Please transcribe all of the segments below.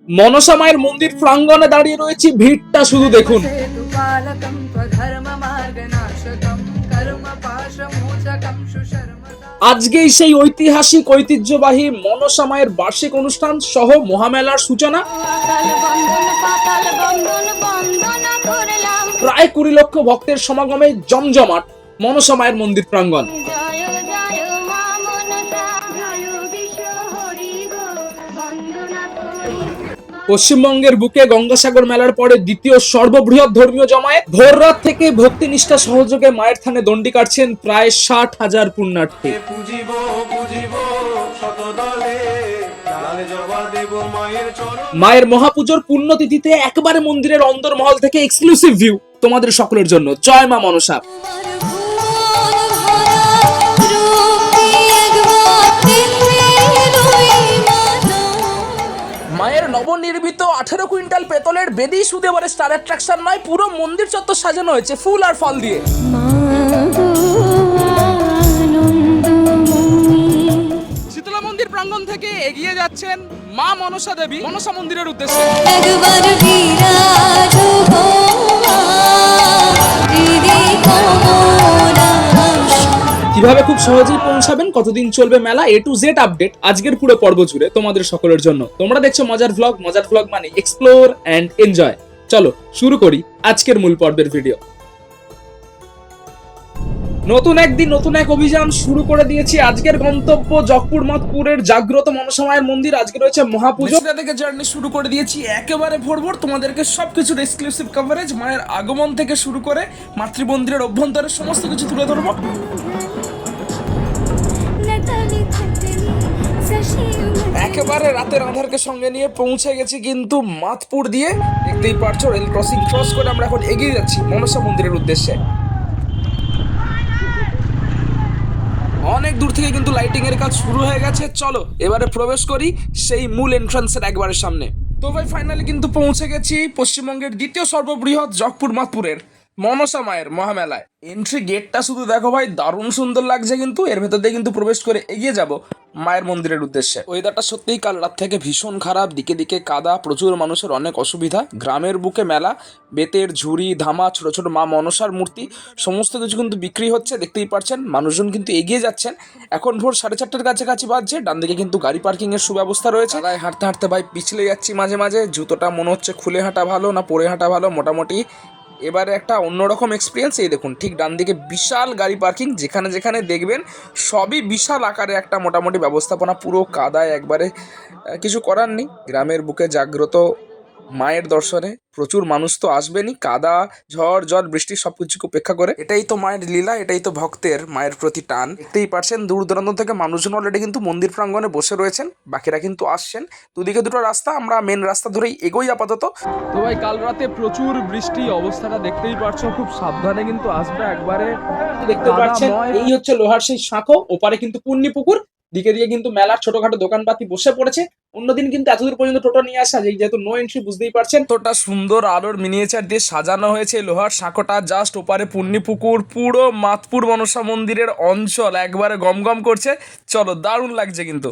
মনসা মায়ের মন্দির প্রাঙ্গণে দাঁড়িয়ে রয়েছি, ভিড়টা শুধু দেখুন। আজকেই সেই ঐতিহাসিক ঐতিহ্যবাহী মনসা মায়ের বার্ষিক অনুষ্ঠান সহ মহামেলার সূচনা। প্রায় 20 লক্ষ ভক্তের সমাগমে জমজমাট মনসা মায়ের মন্দির প্রাঙ্গণ। পশ্চিমবঙ্গের বুকে গঙ্গাসাগর মেলার পরে দ্বিতীয় সর্ববৃহৎ ধর্মীয় জমায়েত। ভোর রাত থেকে ভক্তিনিষ্ঠা সহযোগে মায়ের থানে দণ্ডি কাটছেন প্রায় 60,000 পুণ্যার্থী। মায়ের মহাপুজোর পুণ্যতিথিতে একবারে মন্দিরের অন্দরমহল থেকে এক্সক্লুসিভ ভিউ তোমাদের সকলের জন্য। জয় মা মনসা। মায়ের নবনির্মিত 18 কুইন্টাল পেতলের বেদি শুধু এবারে স্টার অ্যাট্রাকশন নয়, পুরো মন্দির চত্বর সাজানো হয়েছে ফুল আর ফল দিয়ে। শীতলা মন্দির প্রাঙ্গণ থেকে এগিয়ে যাচ্ছেন মা মনসা দেবী মনসা মন্দিরের উদ্দেশ্যে। কিভাবে খুব সহজেই পৌঁছাবেন, কতদিন চলবে মেলা, A to Z আপডেট আজকের পুরো পর্ব জুড়ে তোমাদের সকলের জন্য। তোমরা দেখছো মজার ভ্লগ মানে এক্সপ্লোর এন্ড এনজয়। চলো শুরু করি আজকের মূল পর্বের ভিডিও। নতুন একদিন নতুন এক অভিযান শুরু করে দিয়েছি। আজকের গন্তব্য জকপুর মাতপুরের জাগ্রত মনসা মায়ের মন্দির। আজকে রয়েছে মহাপুজো থেকে জার্নি শুরু করে দিয়েছি একেবারে ভোর। তোমাদেরকে সবকিছুর এক্সক্লুসিভ কভারেজ, মায়ের আগমন থেকে শুরু করে মাতৃমন্দিরের অভ্যন্তরের সমস্ত কিছু তুলে ধরবো। একেবারে রাতের আধারকে সঙ্গে নিয়ে পৌঁছে গেছি কিন্তু মাতপুর দিয়ে। দেখতেই পারছো রেল ক্রসিং ক্রস করে আমরা এখন এগিয়ে যাচ্ছি মনসা মন্দিরের উদ্দেশ্যে। অনেক দূর থেকে কিন্তু লাইটিং এর কাজ শুরু হয়ে গেছে। চলো এবারে প্রবেশ করি সেই মূল এন্ট্রান্সের একবারে সামনে। তো ভাই ফাইনালি কিন্তু পৌঁছে গেছি পশ্চিমবঙ্গের দ্বিতীয় সর্ববৃহৎ জকপুর মাতপুরের মনসা মায়ের মহামেলায়। এন্ট্রি গেটটা শুধু দেখো ভাই, দারুণ সুন্দর লাগছে। কিন্তু এর ভেতর দিয়ে কিন্তু প্রবেশ করে এগিয়ে যাব মায়ের মন্দিরের উদ্দেশ্যে। ওয়েদারটা সত্যিই কাল রাত থেকে ভীষণ খারাপ, দিকে দিকে কাদা, প্রচুর মানুষের অনেক অসুবিধা। গ্রামের বুকে মেলা, বেতের ঝুড়ি, ধামা, ছোট ছোট মা মনসার মূর্তি সমস্ত কিছু কিন্তু বিক্রি হচ্ছে। দেখতেই পাচ্ছেন মানুষজন কিন্তু এগিয়ে যাচ্ছেন। এখন ভোর 4:30-এর কাছাকাছি বাজছে। ডান দিকে কিন্তু গাড়ি পার্কিং এর সুব্যবস্থা রয়েছে। তাই হাঁটতে হাঁটতে ভাই পিছলে যাচ্ছি মাঝে মাঝে। জুতোটা মনে হচ্ছে খুলে হাঁটা ভালো না পরে হাঁটা ভালো। মোটামুটি এবারে একটা অন্যরকম এক্সপিরিয়েন্স। এই দেখুন ঠিক ডান দিকে বিশাল গাড়ি পার্কিং, যেখানে যেখানে দেখবেন সবই বিশাল আকারে একটা মোটামুটি ব্যবস্থাপনা। পুরো কাদায় একবারে, কিছু করার নেই। গ্রামের বুকে জাগ্রত মায়ের দর্শনে প্রচুর মানুষ তো আসবেনই, কাদা, ঝড় জল বৃষ্টি সবকিছুকে উপেক্ষা করে। এটাই তো মায়ের লীলা, এটাই তো ভক্তের মায়ের প্রতি টান। দেখতেই পারছেন দূর দূরান্ত থেকে মানুষজন অলরেডি কিন্তু মন্দির প্রাঙ্গণে বসে রয়েছেন, বাকিরা কিন্তু আসছেন। দুদিকে দুটো রাস্তা, আমরা মেন রাস্তা ধরেই এগোই আপাতত। তো ভাই কাল রাতে প্রচুর বৃষ্টি, অবস্থাটা দেখতেই পারছো, খুব সাবধানে কিন্তু আসবে একবারে। দেখতে পাচ্ছেন এই হচ্ছে লোহার সেই শাঁখো, ওপারে কিন্তু পুণ্যি পুকুর, দিকে দিয়ে কিন্তু মেলার ছোটখাটো দোকানপাতি বসে পড়েছে। অন্যদিন কিন্তু এতদূর পর্যন্ত টোটো নিয়ে আসা, যেহেতু নো এন্ট্রি বুঝতেই পারছেন। তোটা সুন্দর আলোর মিনিয়েচার দিয়ে সাজানো হয়েছে লোহার শাঁখোটা। জাস্ট ওপারে পুণ্যি পুকুর, পুরো মাতপুর মনসা মন্দিরের অঞ্চল একবারে গমগম করছে। চলো দারুণ লাগছে কিন্তু।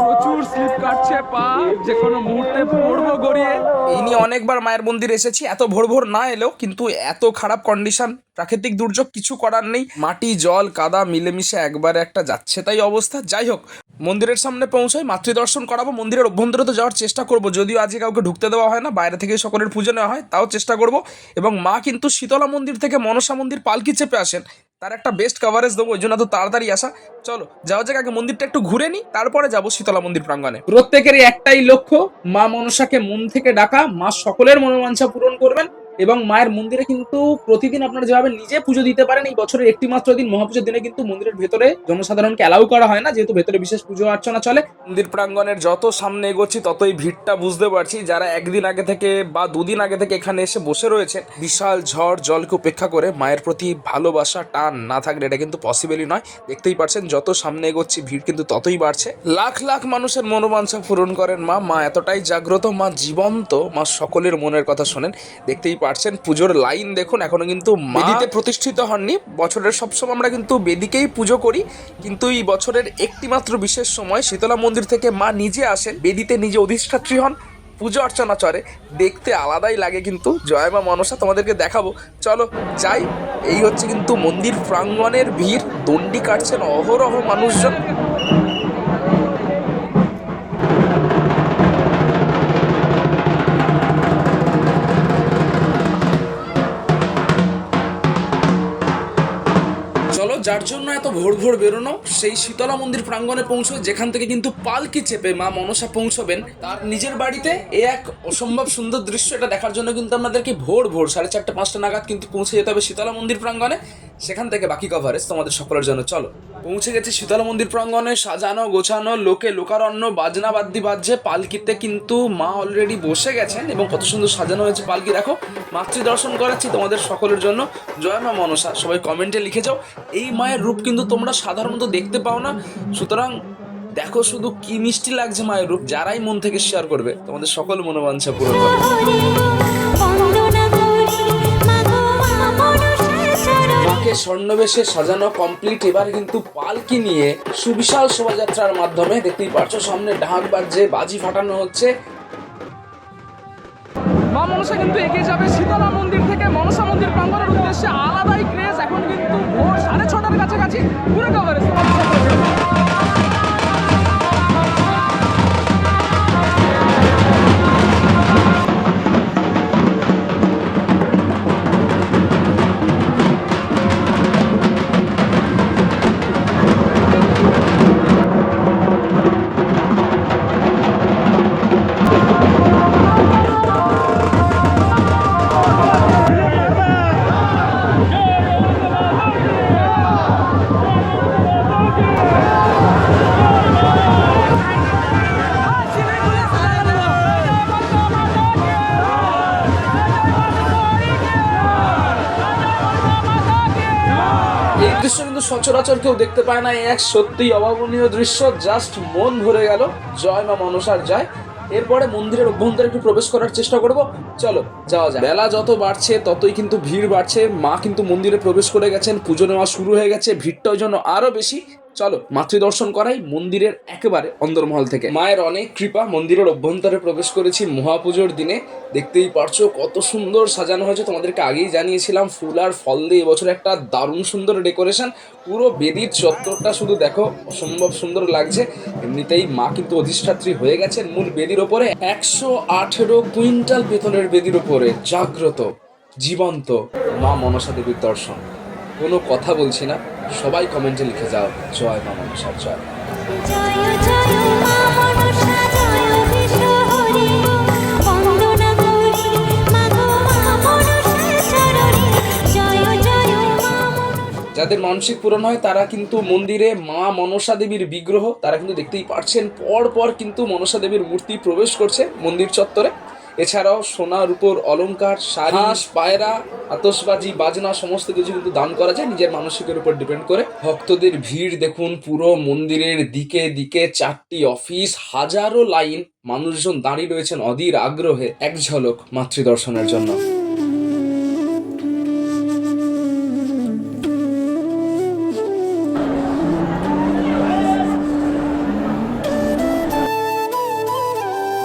প্রচুর স্লিপ কাটছে পা, যে কোনো মুহূর্তে পড়বো গড়িয়ে। এই নিয়ে অনেকবার মায়ের মন্দির এসেছি, এত ভোর ভোর না এলেও কিন্তু এত খারাপ কন্ডিশন, প্রাকৃতিক দুর্যোগ, কিছু করার নেই। মাটি জল কাদা মিলেমিশে একবারে একটা যাচ্ছে তাই অবস্থা। যাই হোক, মন্দিরের সামনে পৌঁছাই, মাতৃদর্শন করাবো। মন্দিরের অভ্যন্তরে তো যাওয়ার চেষ্টা করব, যদিও আজকে কাউকে ঢুকতে দেওয়া হয় না, বাইরে থেকে সকলের পুজো নেওয়া হয়, তাও চেষ্টা করব। এবং মা কিন্তু শীতলা মন্দির থেকে মনসা মন্দির পালকি চেপে আসেন, তার একটা বেস্ট কভারেজ দেবো, ওই জন্য তো তাড়াতাড়ি আসা। চলো যাওয়া যাক, আগে মন্দিরটা একটু ঘুরে নিই, তারপরে যাবো শীতলা মন্দির প্রাঙ্গণে। প্রত্যেকেরই একটাই লক্ষ্য, মা মনসাকে মন থেকে ডাকা। মা সকলের মনোবাঞ্ছা পূরণ করবেন। এবং মায়ের মন্দিরে কিন্তু প্রতিদিন আপনারা যেভাবে নিজে পুজো দিতে পারেন, এই বছরের একটি মাত্র দিন মহাপুজোর দিনে কিন্তু মন্দিরের ভেতরে জনসাধারণকে অ্যালাউ করা হয় না, যেহেতু ভেতরে বিশেষ পুজো অর্চনা চলে। মন্দির প্রাঙ্গণের যত সামনে এগোচ্ছি ততই ভিড়টা বুঝতে পারছি। যারা একদিন আগে থেকে বা দুদিন আগে থেকে এখানে এসে বসে রয়েছে, বিশাল ঝড় জলকে উপেক্ষা করে মায়ের প্রতি ভালোবাসা টান না থাকলে এটা কিন্তু পসিবলই নয়। দেখতেই পারছেন যত সামনে এগোচ্ছি ভিড় কিন্তু ততই বাড়ছে। লাখ লাখ মানুষের মনোবাঞ্ছা পূরণ করেন মা। মা এতটাই জাগ্রত, মা জীবন্ত, মা সকলের মনের কথা শোনেন। দেখতেই পারছেন পুজোর লাইন দেখুন, এখনো কিন্তু বেদিতে প্রতিষ্ঠিত হননি। বছরের সবসময় আমরা কিন্তু বেদিকেই পুজো করি, কিন্তু এই বছরের একটি মাত্র বিশেষ সময় শীতলা মন্দির থেকে মা নিজে আসেন, বেদিতে নিজে অধিষ্ঠাত্রী হন, পুজো অর্চনা চলে, দেখতে আলাদাই লাগে। কিন্তু জয় মা মনসা তোমাদেরকে দেখাবো, চলো যাই। এই হচ্ছে কিন্তু মন্দির প্রাঙ্গণের ভিড়, দণ্ডি কাটছেন অহরহ মানুষজন। চলো, যার জন্য এত ভোর ভোর বেরোনো, সেই শীতলা মন্দির প্রাঙ্গণে পৌঁছো, যেখান থেকে কিন্তু পালকি চেপে মা মনসা পৌঁছবেন তার নিজের বাড়িতে। এ এক অসম্ভব সুন্দর দৃশ্য, এটা দেখার জন্য কিন্তু আমাদেরকে ভোর ভোর 4:30-5টা নাগাদ কিন্তু পৌঁছে যেতে হবে শীতলা মন্দির প্রাঙ্গণে। সেখান থেকে বাকি কভারেজ তোমাদের সকলের জন্য। চলো, পৌঁছে গেছি শীতলা মন্দির প্রাঙ্গণে, সাজানো গোছানো, লোকে লোকারণ্য, বাজনা বাদ্যি বাজছে। পালকিতে কিন্তু মা অলরেডি বসে গেছেন এবং কত সুন্দর সাজানো হয়েছে পালকি। দেখো, মাতৃ দর্শন করাচ্ছি তোমাদের সকলের জন্য। জয় মা মনসা, সবাই কমেন্টে লিখে যাও। এই মায়ের রূপ কিন্তু তোমরা সাধারণত দেখতে পাও না, সুতরাং দেখো শুধু কি মিষ্টি লাগছে মায়ের রূপ। যারাই মন থেকে শেয়ার করবে তোমাদের সকল মনোবাঞ্ছা পূরণ হবে। মাকে স্বর্ণবেশে সাজানো কমপ্লিট। এবার কিন্তু পালকি নিয়ে সুবিশাল শোভাযাত্রার মাধ্যমে, দেখতেই পাচ্ছ সামনে ঢাক বাজছে, বাজি ফাটানো হচ্ছে। মা মনসা কিন্তু এগিয়ে যাবে শীতলা মন্দির থেকে মনসা মন্দির প্রাঙ্গণের উদ্দেশ্যে। আলাদাই ক্রেজ, এখন কিন্তু ভোর 6:30টার কাছাকাছি। পুরো কভারেজ দৃশ্য কিন্তু সচরাচর কেউ দেখতে পায় না। এক সত্যিই অভাবনীয় দৃশ্য, জাস্ট মন ভরে গেল। জয় মা মনসার জয়। এরপরে মন্দিরের অভ্যন্তরে একটু প্রবেশ করার চেষ্টা করব, চলো যাওয়া যায়। বেলা যত বাড়ছে ততই কিন্তু ভিড় বাড়ছে। মা কিন্তু মন্দিরে প্রবেশ করে গেছেন, পুজো নেওয়া শুরু হয়ে গেছে, ভিড়টা ওই জন্য আরো বেশি। চলো মাতৃদর্শন করাই মন্দিরের একেবারে অন্দরমহল থেকে। মায়ের অনেক কৃপা, মন্দিরের অভ্যন্তরে প্রবেশ করেছি মহাপুজোর দিনে। দেখতেই পারছো কত সুন্দর সাজানো হয়েছে, তোমাদেরকে আগেই জানিয়েছিলাম ফুল আর ফল দিয়ে এবছর একটা দারুণ সুন্দর ডেকোরেশন। পুরো বেদির চত্বরটা শুধু দেখো, অসম্ভব সুন্দর লাগছে। এমনিতেই মা কিন্তু অধিষ্ঠাত্রী হয়ে গেছেন মূল বেদির ওপরে। 118 কুইন্টাল পেতলের বেদির ওপরে জাগ্রত জীবন্ত মা মনসা দেবীর দর্শন। কোনো কথা বলছি না, সবাই কমেন্টে লিখে যাও জয় মা মনসার জয়। যাদের মানসিক পূরণ হয় তারা কিন্তু মন্দিরে মা মনসা দেবীর বিগ্রহ, তারা কিন্তু দেখতেই পাচ্ছেন পর পর কিন্তু মনসা দেবীর মূর্তি প্রবেশ করছে মন্দির চত্বরে। এছাড়াও সোনা রূপোর অলংকার, শাড়ি, পায়রা, আতশবাজি, বাজনা সমস্ত কিছু কিন্তু দান করা যায় নিজের মানসিকের উপর ডিপেন্ড করে। ভক্তদের ভিড় দেখুন পুরো মন্দিরের দিকে দিকে, 4টি অফিস, হাজারো লাইন, মানুষজন দাঁড়িয়ে রয়েছেন অধীর আগ্রহে এক ঝলক মাতৃদর্শনের জন্য।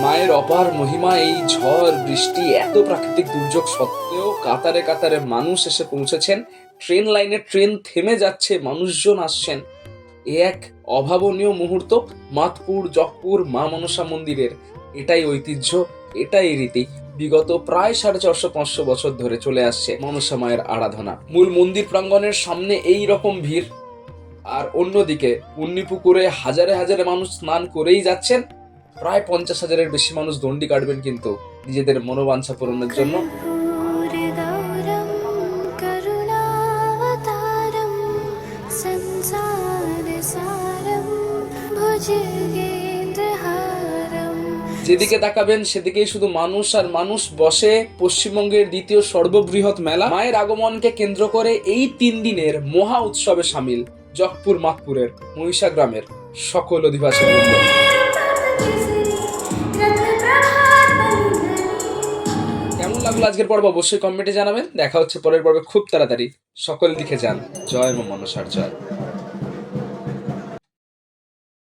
মায়ের অপার মহিমা। এই ঝড় বৃষ্টি এত প্রাকৃতিক দুর্যোগ সত্ত্বেও কাতারে কাতারে মানুষ এসে পৌঁছেছেন। ট্রেন লাইনে ট্রেন থেমে যাচ্ছে, মানুষজন আসছেন। এ এক অভাবনীয় মুহূর্ত মাতপুর জকপুর মা মনসা মন্দিরের। এটাই ঐতিহ্য, এটাই রীতি। বিগত প্রায় 450-500 বছর ধরে চলে আসছে মনসা মায়ের আরাধনা। মূল মন্দির প্রাঙ্গণের সামনে এই রকম ভিড়, আর অন্যদিকে পুণ্যিপুকুরে হাজারে হাজারে মানুষ স্নান করেই যাচ্ছেন। প্রায় 50,000-এর বেশি মানুষ দণ্ডি কাটবেন কিন্তু নিজেদের মনোবাঞ্ছা পূরণের জন্য। যেদিকে তাকাবেন সেদিকেই শুধু মানুষ আর মানুষ। বসে পশ্চিমবঙ্গের দ্বিতীয় সর্ববৃহৎ মেলা। মায়ের আগমনকে কেন্দ্র করে এই 3 দিনের মহা উৎসবে সামিল জকপুর মাতপুরের মহিষা গ্রামের সকল অধিবাসী বৃন্দ। লাগলো আজকের পর্ব অবশ্যই কমেন্টে জানাবেন। দেখা হচ্ছে পরের পর্বে খুব তাড়াতাড়ি। সকল দিকে যান। জয় মা মনসার জয়।